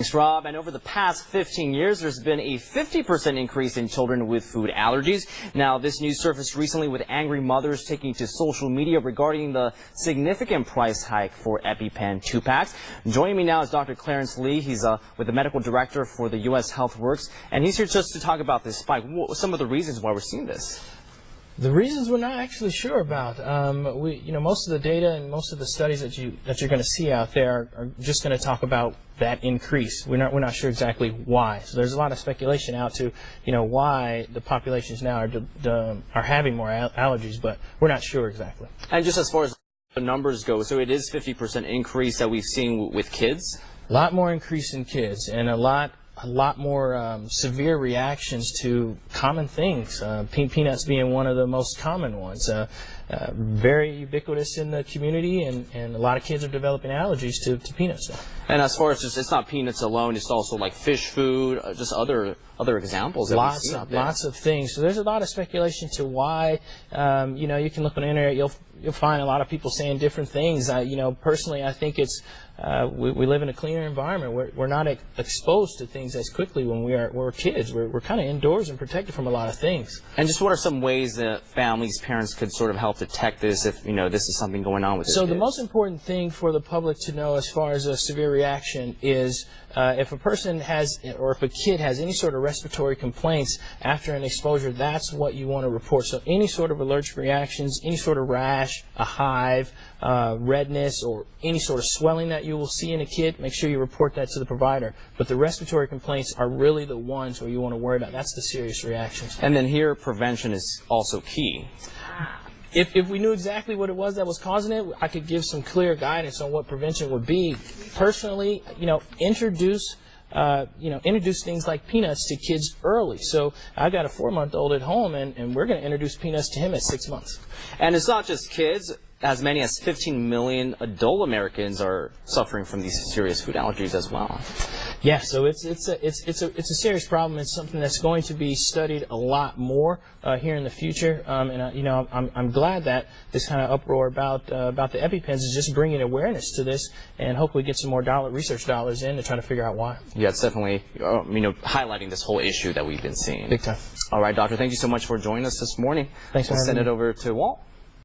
Thanks, Rob. And over the past 15 years, there's been a 50% increase in children with food allergies. Now, this news surfaced recently with angry mothers taking to social media regarding the significant price hike for EpiPen 2-packs. Joining me now is Dr. Clarence Lee. He's with the medical director for the U.S. HealthWorks, and he's here just to talk about this spike. What some of the reasons why we're seeing this? The reasons we're not actually sure about. Most of the data and most of the studies that you're going to see out there are just going to talk about that increase. We're not sure exactly why. So there's a lot of speculation out to why the populations now are having more allergies, but we're not sure exactly. And just as far as the numbers go, so it is 50% increase that we've seen with kids. A lot more increase in kids, and a lot more severe reactions to common things, peanuts being one of the most common ones. Very ubiquitous in the community, and a lot of kids are developing allergies to peanuts now. And as far as just, it's not peanuts alone, it's also like fish food, just other examples that we've seen out there. Lots of things. So there's a lot of speculation to why. You can look on the internet, you'll find a lot of people saying different things. Personally, I think it's we live in a cleaner environment. We're not exposed to things as quickly when we're kids. We're kind of indoors and protected from a lot of things. And just what are some ways that families, parents could sort of help detect this if this is something going on with their kids? The most important thing for the public to know as far as a severe reaction is if a person has, or if a kid has any sort of respiratory complaints after an exposure, that's what you want to report. So any sort of allergic reactions, any sort of rash, a hive, redness, or any sort of swelling that you will see in a kid, make sure you report that to the provider. But the respiratory complaints are really the ones where you want to worry about. That's the serious reactions. And then here, prevention is also key. If we knew exactly what it was that was causing it, I could give some clear guidance on what prevention would be. Personally, introduce things like peanuts to kids early. So I've got a 4-month-old at home, and we're going to introduce peanuts to him at 6 months. And it's not just kids. As many as 15 million adult Americans are suffering from these serious food allergies as well. Yeah, so it's a serious problem. It's something that's going to be studied a lot more here in the future. I'm glad that this kind of uproar about the EpiPens is just bringing awareness to this, and hopefully get some more research dollars in to try to figure out why. Yeah, it's definitely highlighting this whole issue that we've been seeing. Big time. All right, doctor, thank you so much for joining us this morning. Thanks for having me. We'll send it over to Walt.